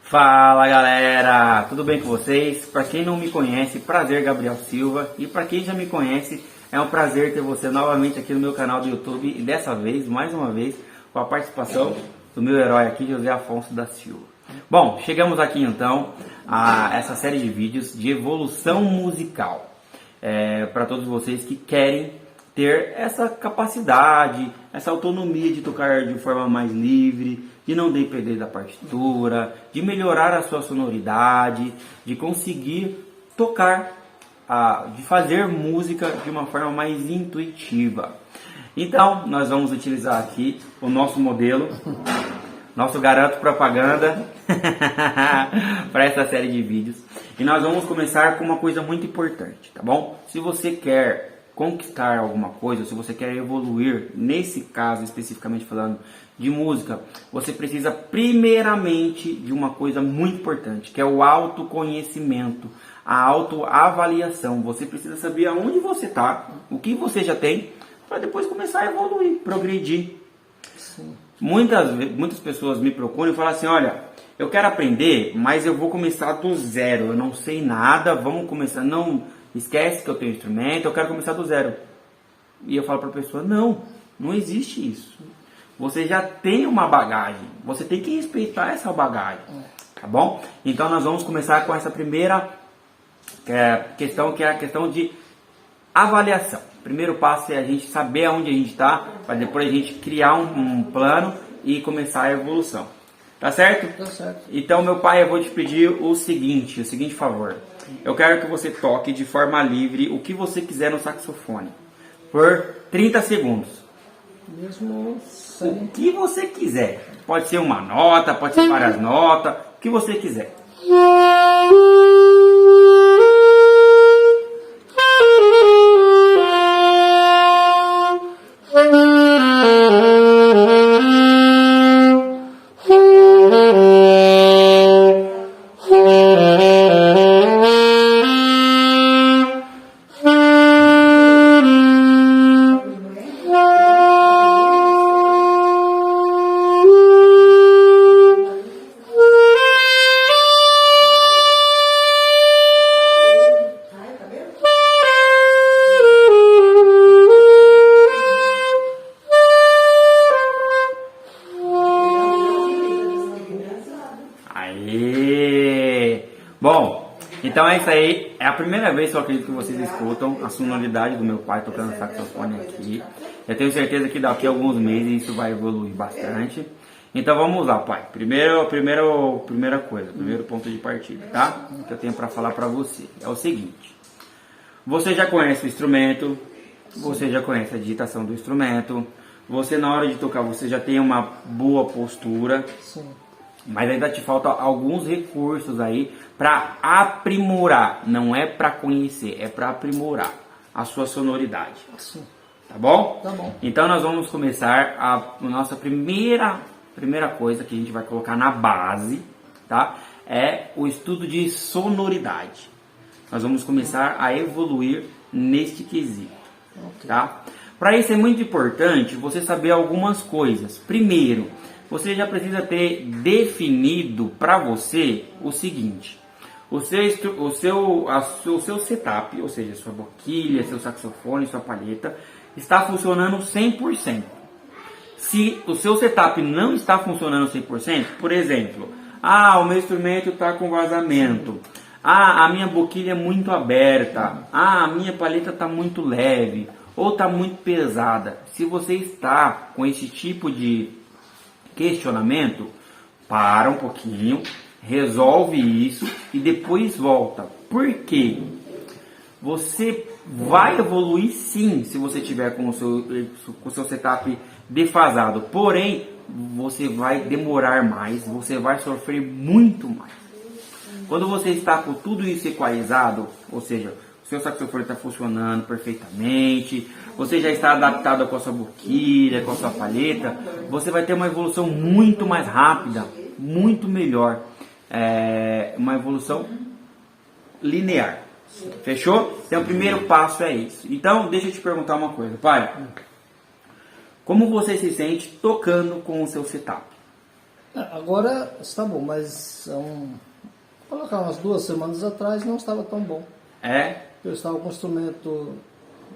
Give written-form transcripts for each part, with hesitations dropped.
Fala galera, tudo bem com vocês? Para quem não me conhece, prazer, Gabriel Silva. E para quem já me conhece, é um prazer ter você novamente aqui no meu canal do YouTube. E dessa vez, mais uma vez, com a participação do meu herói aqui, José Afonso da Silva. Bom, chegamos aqui então a essa série de vídeos de evolução musical. Para todos vocês que querem ter essa capacidade, essa autonomia de tocar de forma mais livre, de não depender da partitura, de melhorar a sua sonoridade, de conseguir tocar, de fazer música de uma forma mais intuitiva. Então, nós vamos utilizar aqui o nosso modelo, nosso garoto propaganda, para essa série de vídeos. E nós vamos começar com uma coisa muito importante, tá bom? Se você quer conquistar alguma coisa, se você quer evoluir, nesse caso especificamente falando de música, você precisa primeiramente de uma coisa muito importante, que é o autoconhecimento, a autoavaliação. Você precisa saber aonde você está, o que você já tem, para depois começar a evoluir, progredir. Sim. Muitas pessoas me procuram e falam assim: olha, eu quero aprender, mas eu vou começar do zero, eu não sei nada, vamos começar, não esquece que eu tenho instrumento, eu quero começar do zero. E eu falo para a pessoa: não existe isso. Você já tem uma bagagem, você tem que respeitar essa bagagem, tá bom? Então nós vamos começar com essa primeira questão, que é a questão de avaliação. O primeiro passo é a gente saber aonde a gente está, para depois a gente criar um plano e começar a evolução. Tá certo? Tá certo. Então, meu pai, eu vou te pedir o seguinte favor. Eu quero que você toque de forma livre o que você quiser no saxofone, por 30 segundos. Mesmo sem... O que você quiser. Pode ser uma nota, pode ser várias notas, o que você quiser. Bom, então é isso aí. É a primeira vez que eu acredito que vocês escutam a sonoridade do meu pai tocando saxofone aqui. Eu tenho certeza que daqui a alguns meses isso vai evoluir bastante. Então vamos lá, pai. Primeira coisa, primeiro ponto de partida, tá? Que eu tenho para falar para você é o seguinte: você já conhece o instrumento, você já conhece a digitação do instrumento, você na hora de tocar você já tem uma boa postura. Sim. Mas ainda te falta alguns recursos aí para aprimorar. Não é para conhecer, é para aprimorar a sua sonoridade. Sim. Tá bom? Tá bom. Então nós vamos começar a nossa primeira coisa que a gente vai colocar na base, tá? É o estudo de sonoridade. Nós vamos começar a evoluir neste quesito, tá? Para isso é muito importante você saber algumas coisas. Primeiro, você já precisa ter definido para você o seguinte: o seu setup, ou seja, sua boquilha, seu saxofone, sua palheta, está funcionando 100%. Se o seu setup não está funcionando 100%, por exemplo, o meu instrumento está com vazamento, a minha boquilha é muito aberta, a minha palheta está muito leve, ou está muito pesada. Se você está com esse tipo de questionamento, para um pouquinho, resolve isso e depois volta. Por quê? Você vai evoluir sim se você tiver com o seu setup defasado, porém você vai demorar mais, você vai sofrer muito mais. Quando você está com tudo isso equalizado, ou seja, o seu saxofone está funcionando perfeitamente, você já está adaptado com a sua boquilha, com a sua palheta, você vai ter uma evolução muito mais rápida, muito melhor. Uma evolução linear. Fechou? Então o primeiro passo é isso. Então deixa eu te perguntar uma coisa, pai. Como você se sente tocando com o seu setup? Agora está bom, mas colocar umas 2 semanas atrás não estava tão bom. É? Eu estava com o instrumento,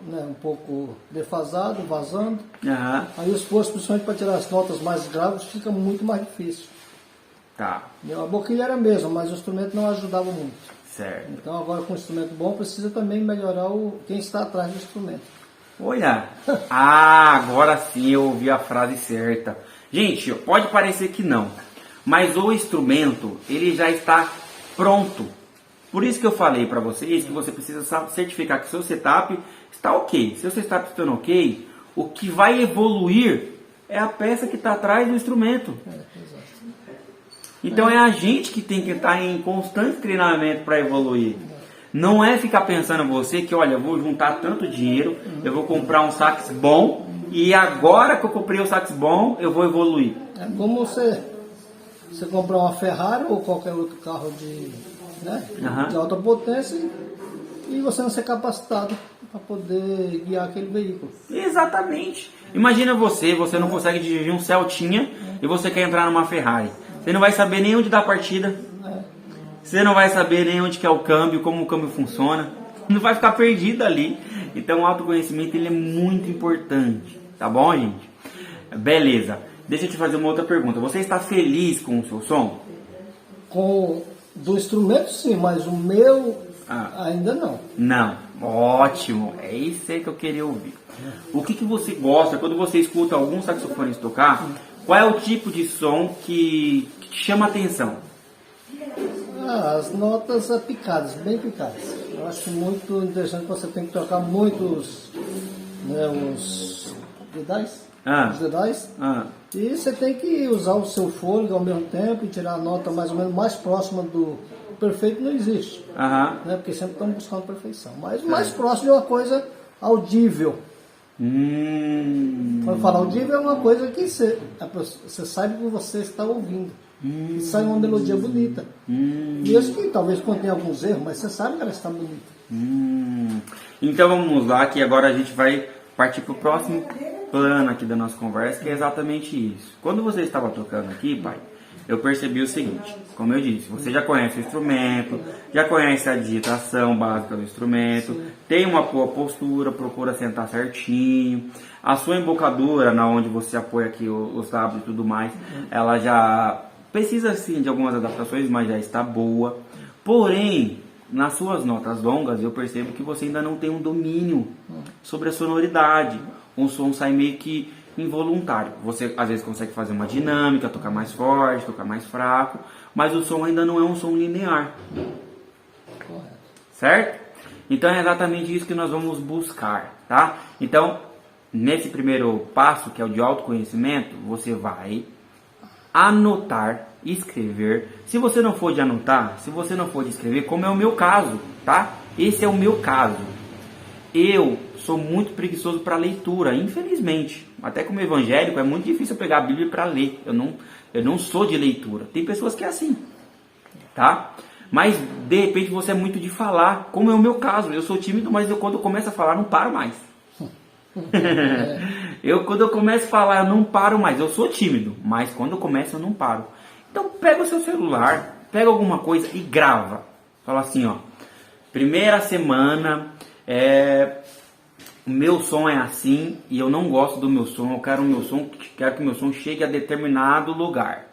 né, um pouco defasado, vazando. Aham. Aí o esforço, principalmente para tirar as notas mais graves, fica muito mais difícil. Tá, A boquilha era a mesma, mas o instrumento não ajudava muito. certo. Então agora com um instrumento bom precisa também melhorar quem está atrás do instrumento. Olha, agora sim eu ouvi a frase certa. Gente, pode parecer que não, mas o instrumento, ele já está pronto. Por isso que eu falei para vocês que você precisa certificar que o seu setup está ok. Se o seu setup está ok, o que vai evoluir é a peça que está atrás do instrumento. Exato. Então é a gente que tem que estar em constante treinamento para evoluir. Não é ficar pensando você que, olha, eu vou juntar tanto dinheiro, eu vou comprar um sax bom e agora que eu comprei o sax bom, eu vou evoluir. É como você comprar uma Ferrari ou qualquer outro carro de alta potência e você não ser capacitado para poder guiar aquele veículo. Exatamente. Imagina você não consegue dirigir um Celtinha e você quer entrar numa Ferrari. Você não vai saber nem onde dá a partida. Você não vai saber nem onde que é o câmbio, como o câmbio funciona. Não vai ficar perdido ali. Então o autoconhecimento ele é muito importante. Tá bom, gente? Beleza. Deixa eu te fazer uma outra pergunta. Você está feliz com o seu som? Do instrumento sim, mas o meu ainda não. Não. Ótimo. É isso aí que eu queria ouvir. O que você gosta quando você escuta algum saxofonista tocar? Qual é o tipo de som que te chama a atenção? As notas picadas, bem picadas. Eu acho muito interessante que você tem que tocar muitos, os dedais. Os dedais. E você tem que usar o seu fôlego ao mesmo tempo e tirar a nota mais ou menos mais próxima do perfeito não existe. Né? Porque sempre estamos buscando perfeição. Mas o mais próximo é uma coisa audível. Quando eu falo audível é uma coisa que você sabe que você está ouvindo. E sai uma melodia bonita. Mesmo que talvez contém alguns erros, mas você sabe que ela está bonita. Então vamos lá, que agora a gente vai partir para o próximo plano aqui da nossa conversa, que é exatamente isso. Quando você estava tocando aqui, pai, eu percebi o seguinte, como eu disse, você já conhece o instrumento, já conhece a digitação básica do instrumento, tem uma boa postura, procura sentar certinho, a sua embocadura, na onde você apoia aqui os lábios e tudo mais, ela já precisa sim de algumas adaptações, mas já está boa. Porém, nas suas notas longas, eu percebo que você ainda não tem um domínio sobre a sonoridade. Um som sai meio que involuntário. Você às vezes consegue fazer uma dinâmica, tocar mais forte, tocar mais fraco, mas o som ainda não é um som linear. Correto. Certo? Então é exatamente isso que nós vamos buscar, tá? Então, nesse primeiro passo, que é o de autoconhecimento, você vai anotar, escrever. Se você não for de anotar, se você não for de escrever, como é o meu caso, tá? Esse é o meu caso. Eu sou muito preguiçoso para leitura, infelizmente. Até como evangélico é muito difícil eu pegar a Bíblia para ler. Eu não sou de leitura. Tem pessoas que é assim, tá? Mas de repente você é muito de falar, como é o meu caso. Eu sou tímido, mas quando eu começo a falar não paro mais. Quando eu começo a falar, eu não paro mais. Eu sou tímido, mas quando eu começo, eu não paro. Então pega o seu celular, pega alguma coisa e grava. Fala assim, ó. Primeira semana, o meu som é assim e eu não gosto do meu som. Eu quero que o meu som chegue a determinado lugar.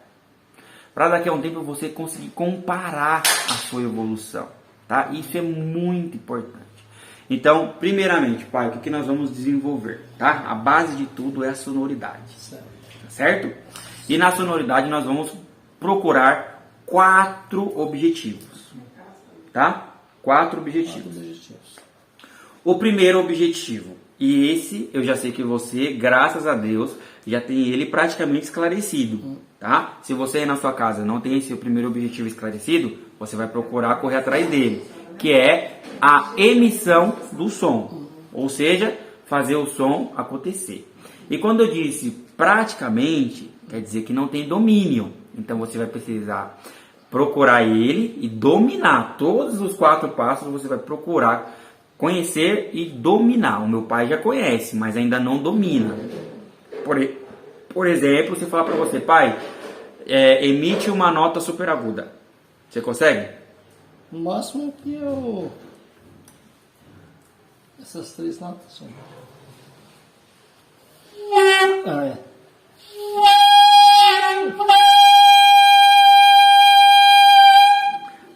Para daqui a um tempo você conseguir comparar a sua evolução, tá? Isso é muito importante. Então, primeiramente, pai, o que nós vamos desenvolver, tá? A base de tudo é a sonoridade, certo? E na sonoridade nós vamos procurar 4 objetivos, tá? 4 objetivos. O primeiro objetivo, e esse eu já sei que você, graças a Deus, já tem ele praticamente esclarecido, tá? Se você aí na sua casa não tem esse primeiro objetivo esclarecido, você vai procurar correr atrás dele, que é a emissão do som, ou seja, fazer o som acontecer. E quando eu disse praticamente, quer dizer que não tem domínio. Então você vai precisar procurar ele e dominar. Todos os 4 passos você vai procurar conhecer e dominar. O meu pai já conhece, mas ainda não domina. Por exemplo, se eu falar para você, pai, emite uma nota super aguda. Você consegue? No máximo que eu... Essas 3 notas são...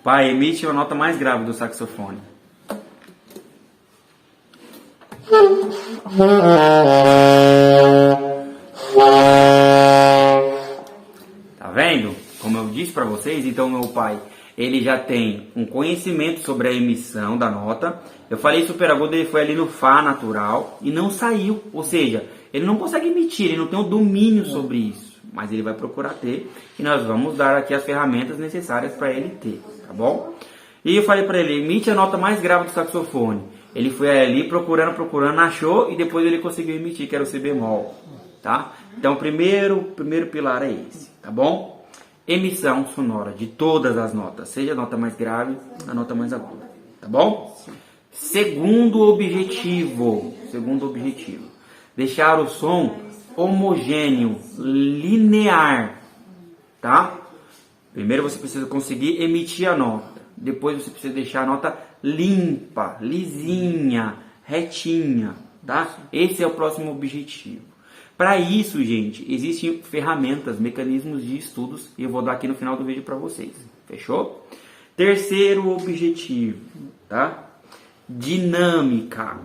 Pai, emite uma nota mais grave do saxofone. Tá vendo? Como eu disse para vocês, então meu pai, ele já tem um conhecimento sobre a emissão da nota. Eu falei super agudo, ele foi ali no Fá natural e não saiu. Ou seja, ele não consegue emitir, ele não tem o domínio sobre isso. Mas ele vai procurar ter e nós vamos dar aqui as ferramentas necessárias para ele ter, tá bom? E eu falei para ele, emite a nota mais grave do saxofone. Ele foi ali procurando, achou e depois ele conseguiu emitir, que era o Si bemol, tá? Então o primeiro pilar é esse, tá bom? Emissão sonora de todas as notas, seja a nota mais grave, a nota mais aguda, tá bom? Segundo objetivo, deixar o som homogêneo, linear, tá? Primeiro você precisa conseguir emitir a nota, depois você precisa deixar a nota limpa, lisinha, retinha, tá? Esse é o próximo objetivo. Para isso, gente, existem ferramentas, mecanismos de estudos e eu vou dar aqui no final do vídeo para vocês, fechou? Terceiro objetivo, tá? Dinâmica.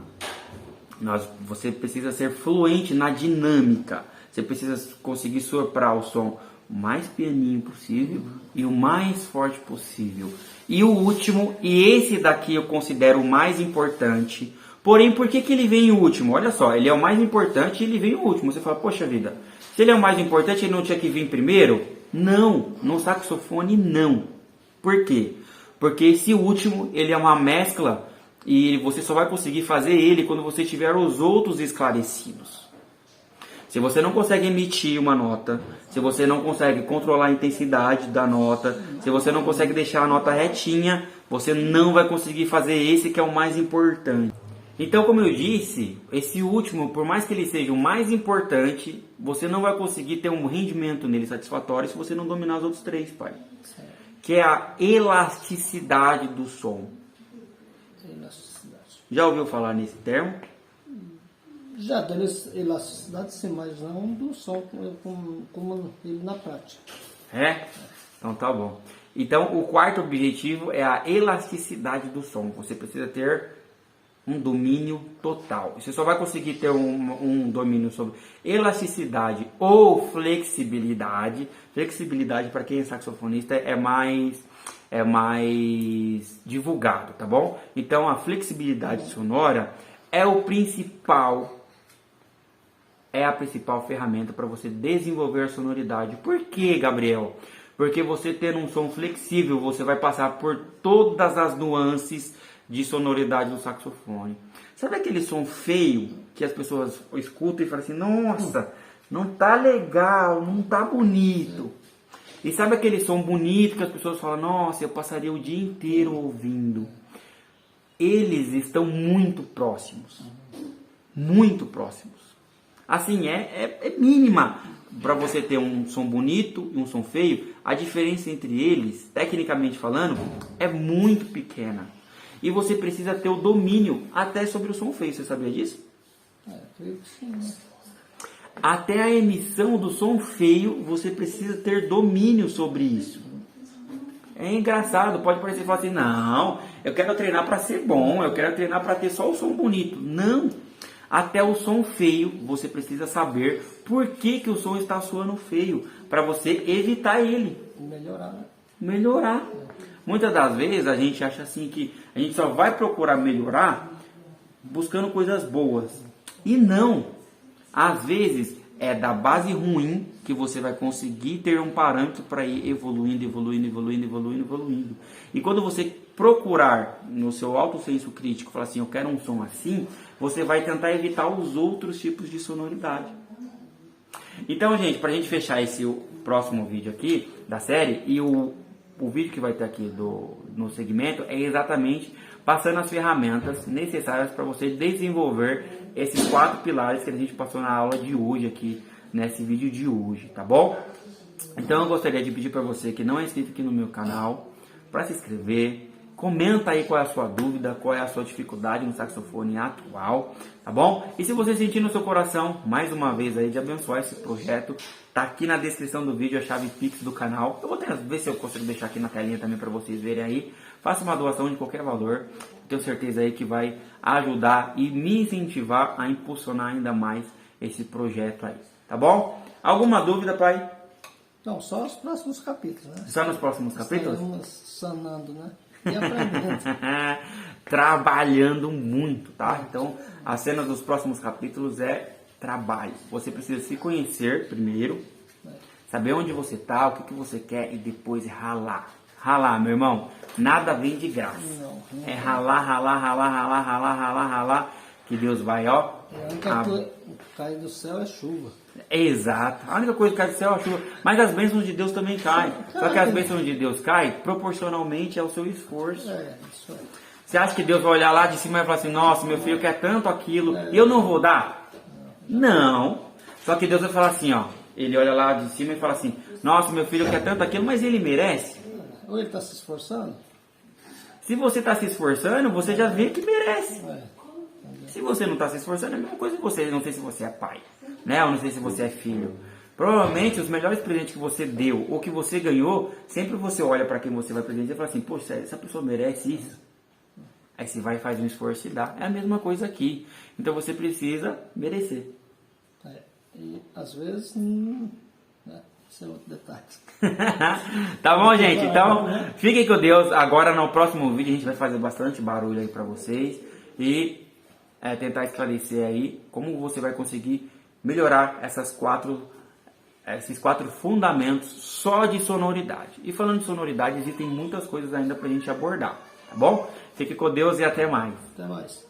Você precisa ser fluente na dinâmica. Você precisa conseguir soprar o som o mais pianinho possível e o mais forte possível. E o último, e esse daqui eu considero o mais importante. Porém, por que ele vem o último? Olha só, ele é o mais importante e ele vem o último. Você fala, poxa vida, se ele é o mais importante, ele não tinha que vir primeiro? Não, no saxofone não. Por quê? Porque esse último, ele é uma mescla e você só vai conseguir fazer ele quando você tiver os outros esclarecidos. Se você não consegue emitir uma nota, se você não consegue controlar a intensidade da nota, se você não consegue deixar a nota retinha, você não vai conseguir fazer esse que é o mais importante. Então, como eu disse, esse último, por mais que ele seja o mais importante, você não vai conseguir ter um rendimento nele satisfatório se você não dominar os outros 3, pai. Que é a elasticidade do som. Já ouviu falar nesse termo? Já dando elasticidade, sim, mas não do som como ele na prática. É? Então tá bom. Então o quarto objetivo é a elasticidade do som. Você precisa ter um domínio total. Você só vai conseguir ter um domínio sobre elasticidade ou flexibilidade. Flexibilidade, para quem é saxofonista, é mais divulgado, tá bom? Então a flexibilidade sonora é a principal ferramenta para você desenvolver a sonoridade. Por quê, Gabriel? Porque você tendo um som flexível, você vai passar por todas as nuances de sonoridade do saxofone. Sabe aquele som feio que as pessoas escutam e falam assim, nossa, não tá legal, não tá bonito. E sabe aquele som bonito que as pessoas falam, nossa, eu passaria o dia inteiro ouvindo. Eles estão muito próximos. Muito próximos. Assim, é mínima. Para você ter um som bonito e um som feio, a diferença entre eles, tecnicamente falando, é muito pequena. E você precisa ter o domínio até sobre o som feio. Você sabia disso? Creio que sim, né? Até a emissão do som feio, você precisa ter domínio sobre isso. É engraçado, pode parecer falar assim, não, eu quero treinar para ser bom, eu quero treinar para ter só o som bonito. Não, até o som feio, você precisa saber por que o som está soando feio, para você evitar ele. Melhorar, né? Melhorar. Muitas das vezes a gente acha assim que a gente só vai procurar melhorar buscando coisas boas. E não. Às vezes é da base ruim que você vai conseguir ter um parâmetro para ir evoluindo. E quando você procurar no seu alto senso crítico, falar assim, eu quero um som assim, você vai tentar evitar os outros tipos de sonoridade. Então, gente, para a gente fechar esse próximo vídeo aqui da série, e o vídeo que vai ter aqui no segmento é exatamente passando as ferramentas necessárias para você desenvolver esses 4 pilares que a gente passou na aula de hoje aqui, nesse vídeo de hoje, tá bom? Então eu gostaria de pedir para você que não é inscrito aqui no meu canal, para se inscrever. Comenta aí qual é a sua dúvida, qual é a sua dificuldade no saxofone atual, tá bom? E se você sentir no seu coração, mais uma vez aí, de abençoar esse projeto, tá aqui na descrição do vídeo a chave Pix do canal. Eu vou ver se eu consigo deixar aqui na telinha também para vocês verem aí. Faça uma doação de qualquer valor, tenho certeza aí que vai ajudar e me incentivar a impulsionar ainda mais esse projeto aí, tá bom? Alguma dúvida, pai? Não, só os próximos capítulos, né? Só nos próximos capítulos? Estamos sanando, né? E aprendendo. Trabalhando muito, tá? Então, a cena dos próximos capítulos é trabalho. Você precisa se conhecer primeiro, saber onde você tá, o que você quer e depois ralar. Ralar, meu irmão. Nada vem de graça. Não. É ralar, que Deus vai, ó. A única coisa que cai do céu é chuva. Exato. A única coisa que cai do céu é a chuva. Mas as bênçãos de Deus também caem. Só que as bênçãos de Deus caem proporcionalmente ao seu esforço. Isso é. Você acha que Deus vai olhar lá de cima e vai falar assim, nossa, meu filho quer tanto aquilo, e eu não vou dar? Não. Só que Deus vai falar assim, ó. Ele olha lá de cima e fala assim, nossa, meu filho quer tanto aquilo, mas ele merece. Ou ele está se esforçando? Se você está se esforçando, você já vê que merece. Se você não está se esforçando, é a mesma coisa que você. Não sei se você é pai, né? Eu não sei se você é filho. Provavelmente os melhores presentes que você deu ou que você ganhou, sempre você olha para quem você vai presentear e fala assim, poxa, essa pessoa merece isso. Aí você vai, faz um esforço e dá. É a mesma coisa aqui. Então você precisa merecer. E às vezes, esse é outro detalhe. Tá bom, gente? Então, fiquem com Deus. Agora no próximo vídeo a gente vai fazer bastante barulho aí pra vocês. E tentar esclarecer aí como você vai conseguir melhorar esses quatro fundamentos só de sonoridade. E falando de sonoridade, existem muitas coisas ainda pra gente abordar. Tá bom? Fique com Deus e até mais. Até mais.